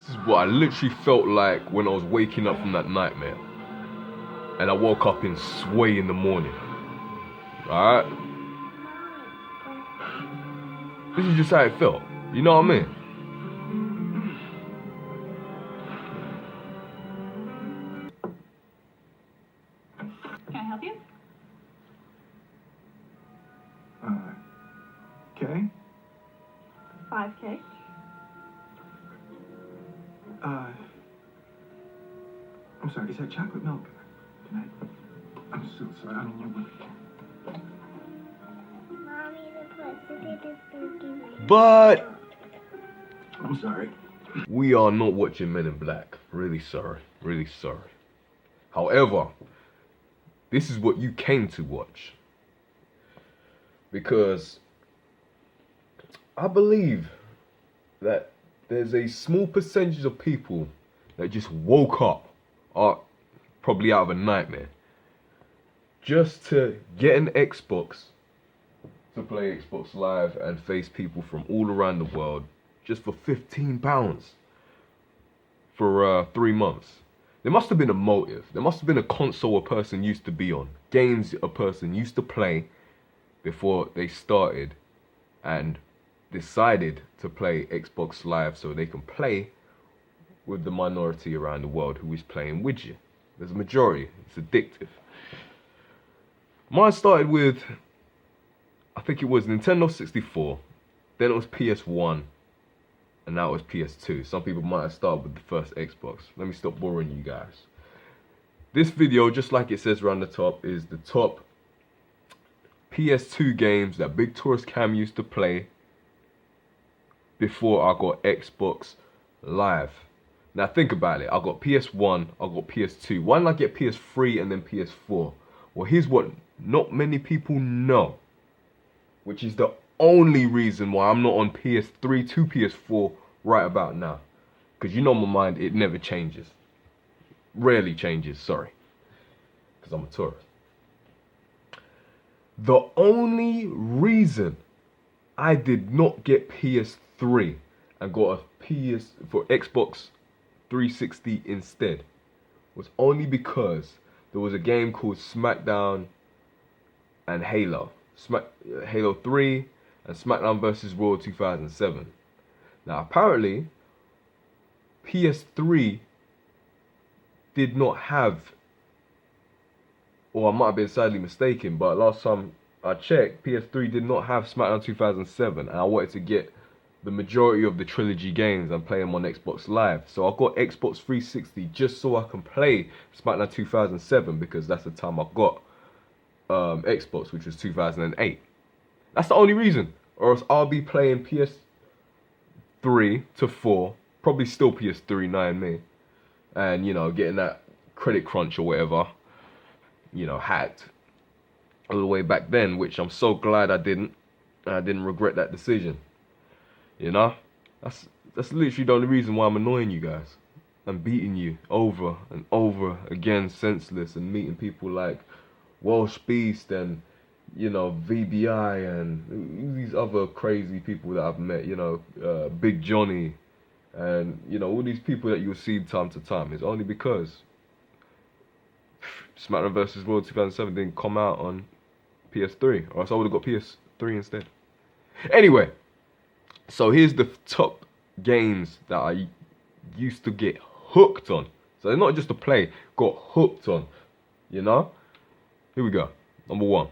This is what I literally felt like when I was waking up from that nightmare. And I woke up in Sway in the morning. Alright? This is just how it felt. You know what I mean? Can I help you? Okay. 5K. I'm sorry, is that chocolate milk? I'm so sorry, I don't know what. Mommy, the president is spooky. But I'm sorry. we are not watching Men in Black. Really sorry. Really sorry. However, this is what you came to watch. Because I believe that there's a small percentage of people that just woke up, probably out of a nightmare, just to get an Xbox, to play Xbox Live and face people from all around the world just for £15 for 3 months. There must have been a motive. There must have been a console a person used to be on, games a person used to play before they started and decided to play Xbox Live so they can play with the minority around the world who is playing with you. There's a majority. It's addictive. Mine started with, I think it was Nintendo 64, then it was PS1, and now it's PS2. Some people might have started with the first Xbox. Let me stop boring you guys. This video, just like it says around the top, is the top PS2 games that Big Tourist Cam used to play before I got Xbox Live. Now think about it. I got PS1, I got PS2. Why didn't I get PS3 and then PS4? Well, here's what not many people know, which is the only reason why I'm not on PS3 to PS4 right about now. Because you know my mind, it never changes. Rarely changes, sorry. Because I'm a tourist. The only reason I did not get PS3 and got a PS for Xbox 360 instead was only because there was a game called SmackDown and Halo. Halo 3 and SmackDown vs. Raw 2007. Now apparently PS3 did not have, or I might have been sadly mistaken, but last time I checked, PS3 did not have SmackDown 2007, and I wanted to get the majority of the trilogy games and play them on Xbox Live. So I got Xbox 360 just so I can play SmackDown 2007, because that's the time I got Xbox, which was 2008. That's the only reason. Or else I'll be playing PS3 to 4, probably still PS3, knowing me, and you know, getting that credit crunch or whatever, you know, hacked all the way back then, which I'm so glad I didn't. I didn't regret that decision. You know, that's literally the only reason why I'm annoying you guys. I'm beating you over and over again, senseless, and meeting people like Welsh Beast and, you know, VBI and these other crazy people that I've met. You know, Big Johnny, and you know, all these people that you'll see time to time. It's only because SmackDown vs. Raw 2007 didn't come out on PS3, or else I would have got PS3 instead. Anyway, so here's the top games that I used to get hooked on. So they're not just to play, got hooked on. You know? Here we go. Number 1.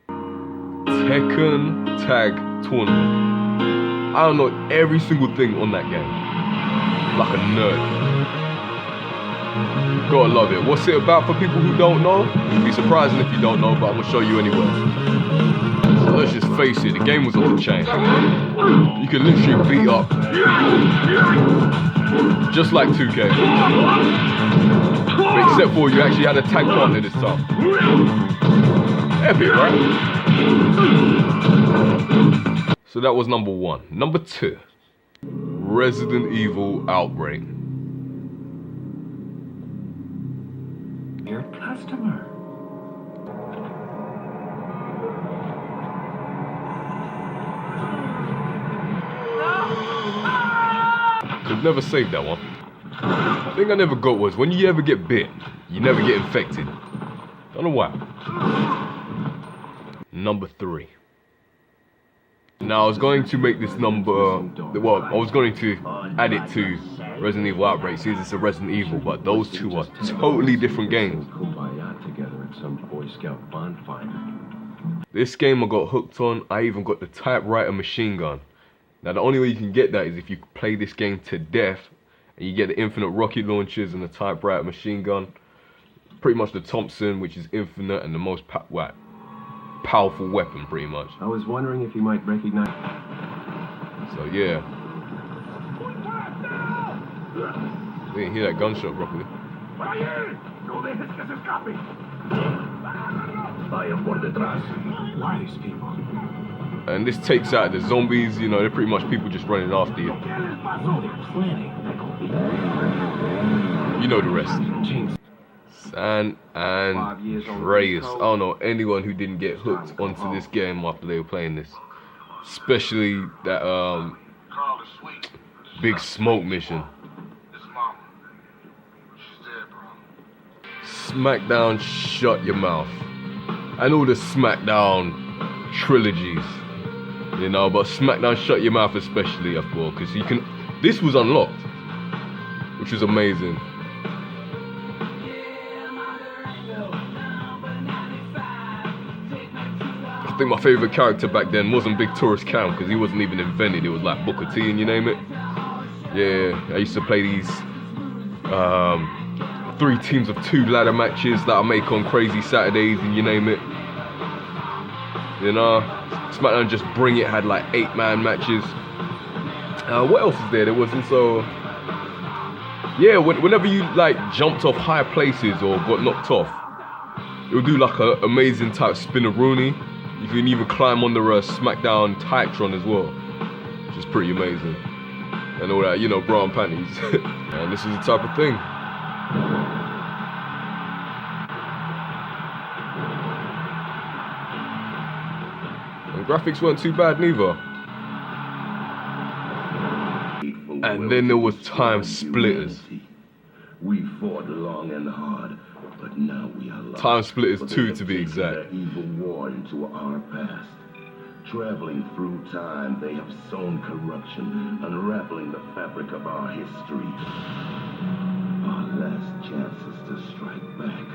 Tekken Tag Tournament. I don't know every single thing on that game. Like a nerd. Gotta love it. What's it about for people who don't know? It'd be surprising if you don't know, but I'm gonna show you anyway. So let's just face it, the game was off the chain. You can literally beat up. Just like 2K. But except for you actually had a tag partner this time. Epic, right? So that was number 1. Number 2. Resident Evil Outbreak. Your customer. Could never save that one. thing I never got was when you ever get bit, you never get infected. Don't know why. Number 3. Now I was going to make this number, well, I was going to add it to Resident Evil Outbreak, since it's a Resident Evil, but those two are totally different games. This game I got hooked on. I even got the typewriter machine gun. Now the only way you can get that is if you play this game to death, and you get the infinite rocket launchers and the typewriter machine gun. Pretty much the Thompson, which is infinite and the most powerful weapon, pretty much. I was wondering if you might recognize... So yeah. Didn't hear that gunshot properly. Why these people? And this takes out the zombies, you know, they're pretty much people just running after you. You know the rest. San Andreas. I don't know anyone who didn't get hooked onto this game after they were playing this. Especially that big smoke mission. Smackdown, shut your mouth. And all the Smackdown trilogies, you know, but Smackdown, shut your mouth especially, I thought, because you can. This was unlocked, which was amazing. I think my favorite character back then wasn't Big Tourist Cam, because he wasn't even invented. It was like Booker T and you name it. Yeah, I used to play these 3 teams of 2 ladder matches that I make on crazy Saturdays and you name it. You know, SmackDown Just Bring It had like 8-man matches. What else is there? There was also, yeah, whenever you like jumped off high places or got knocked off, it would do like a amazing type spin-a-rooney. You can even climb under a SmackDown Titron as well, which is pretty amazing. And all that, you know, bra and panties. And this is the type of thing. And graphics weren't too bad neither. And then there was Time Splitters. We fought long and hard, but now we are lost. Time Splitters 2 to be exact. Evil war into our past. Traveling through time, they have sown corruption, unraveling the fabric of our history. Our last chance is to strike back,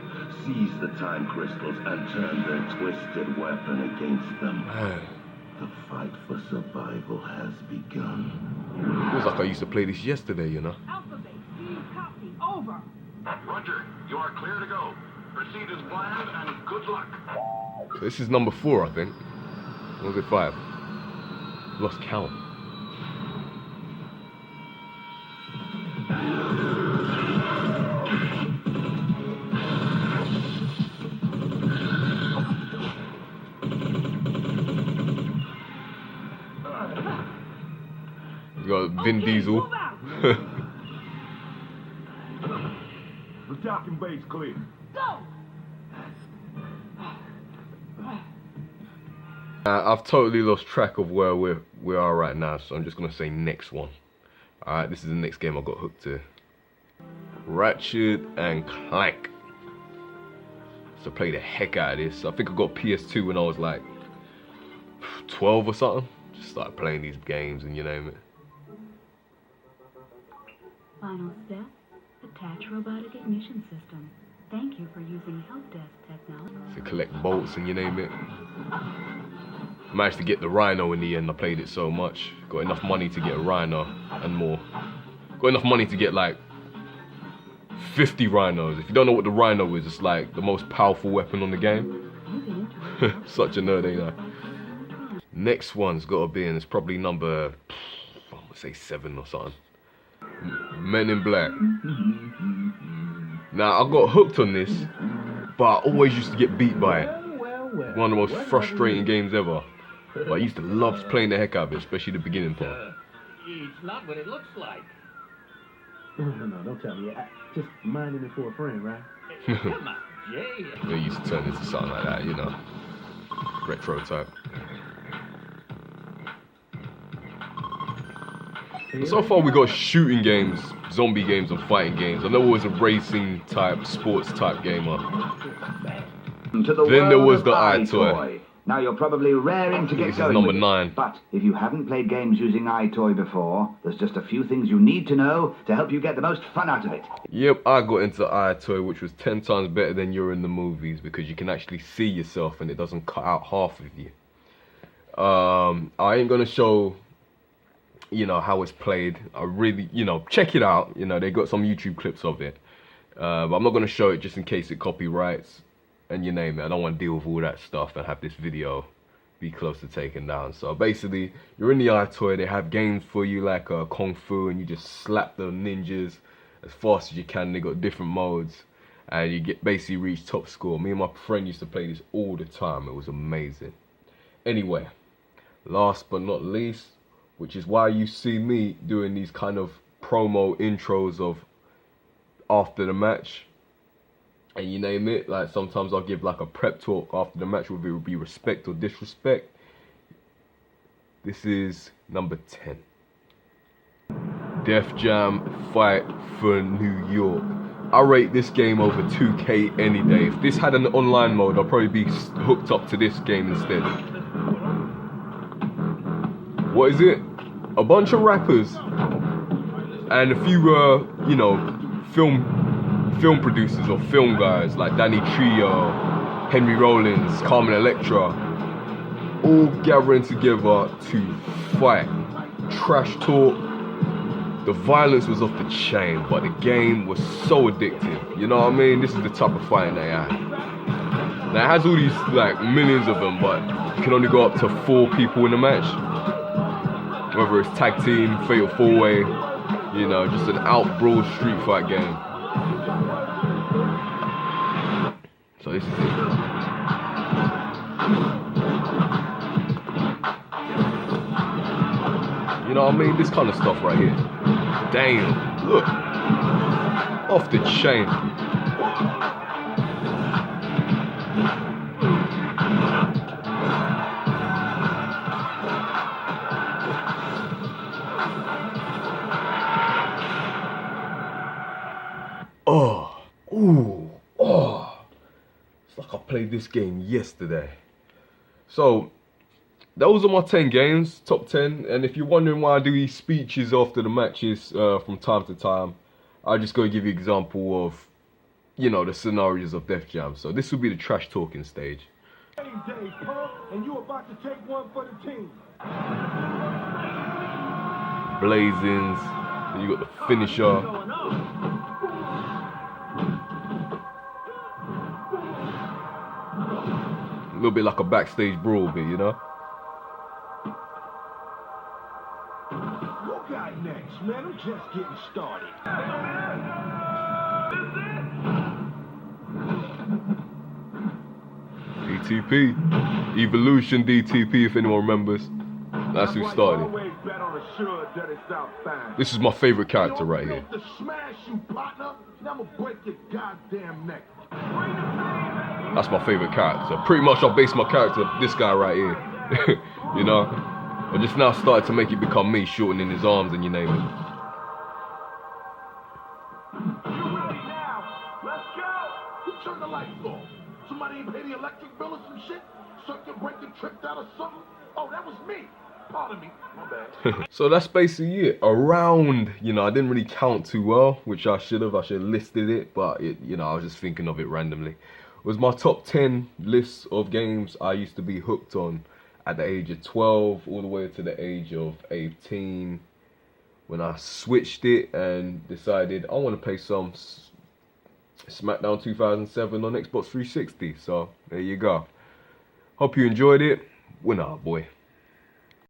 seize the time crystals, and turn their twisted weapon against them. The fight for survival has begun. Feels like I used to play this yesterday, you know. Alpha Base, speed copy, over. Roger, you are clear to go. Proceed as planned and good luck. So this is number 4, I think. Or was it 5? Lost count. You got Vin Diesel. The docking bay's clear. Go! I've totally lost track of where we are right now, so I'm just gonna say next one. Alright, this is the next game I got hooked to. Ratchet and Clank. So I played the heck out of this. I think I got PS2 when I was like 12 or something. Just started playing these games and you name it. Final step, attach robotic ignition system. Thank you for using help desk technology. So collect bolts and you name it. Managed to get the Rhino in the end. I played it so much. Got enough money to get a Rhino and more. Got enough money to get like 50 Rhinos. If you don't know what the Rhino is, it's like the most powerful weapon on the game. Such a nerd, ain't I? Next one's gotta be, and it's probably number, I'm gonna say 7 or something. Men in Black. Now I got hooked on this, but I always used to get beat by it. One of the most frustrating games ever. But I used to love playing the heck out of it, especially the beginning part. It's not what it looks like. No, don't tell me. Just minding it for a friend, right? Come on, Jay. They used to turn into something like that, you know. Retro type. So far we got shooting games, zombie games and fighting games. I know it was a racing type, sports type gamer. Then there was the iToy. Now you're probably raring to get This is going number with it. 9. But if you haven't played games using iToy before, there's just a few things you need to know to help you get the most fun out of it. Yep, I got into iToy, which was 10 times better than you're in the movies because you can actually see yourself and it doesn't cut out half of you. I ain't gonna show, you know, how it's played. I really, you know, check it out. You know, they got some YouTube clips of it. But I'm not gonna show it just in case it copyrights and you name it. I don't want to deal with all that stuff and have this video be close to taken down. So basically, you're in the iToy. They have games for you like Kung Fu, and you just slap the ninjas as fast as you can. They got different modes, and you get basically reach top score. Me and my friend used to play this all the time. It was amazing. Anyway, last but not least, which is why you see me doing these kind of promo intros of after the match. And you name it, like sometimes I'll give like a prep talk after the match, whether it would be respect or disrespect. This is number 10. Def Jam Fight for New York. I rate this game over 2K any day. If this had an online mode, I'll probably be hooked up to this game instead. What is it? A bunch of rappers and a few, you know, film producers or film guys like Danny Trio, Henry Rollins, Carmen Electra, all gathering together to fight. Trash talk. The violence was off the chain, but the game was so addictive. You know what I mean? This is the type of fighting they had. Now it has all these like millions of them, but you can only go up to 4 people in a match. Whether it's tag team, fatal 4-way, you know, just an out brawl street fight game. So this is it. You know what I mean? This kind of stuff right here. Damn, look. Off the chain. Oh, ooh, oh. It's like I played this game yesterday. So, those are my 10 games, top 10. And if you're wondering why I do these speeches after the matches from time to time, I just gotta give you an example of, you know, the scenarios of Def Jam. So this will be the trash talking stage. Day, punk, and you about to take one for the team. Blazings, then you got the finisher. A little bit like a backstage brawl bit, you know? What got next, man? I'm just getting started. DTP. Evolution DTP, if anyone remembers. That's who started. This is my favorite character right here. That's my favorite character. Pretty much I based my character this guy right here. You know? I just now started to make it become me, shortening his arms and you name it. Let's go! Who turned the lights off? Somebody ain't pay the electric bill or some shit? Circuit breaker tripped out or something? Oh, that was me. Pardon me. My bad. So that's basically it. Around, you know, I didn't really count too well, which I should have. I should have listed it, but it, you know, I was just thinking of it randomly. It was my top 10 lists of games I used to be hooked on at the age of 12 all the way to the age of 18 when I switched it and decided I want to play some SmackDown 2007 on Xbox 360. So there you go. Hope you enjoyed it. Winner, boy.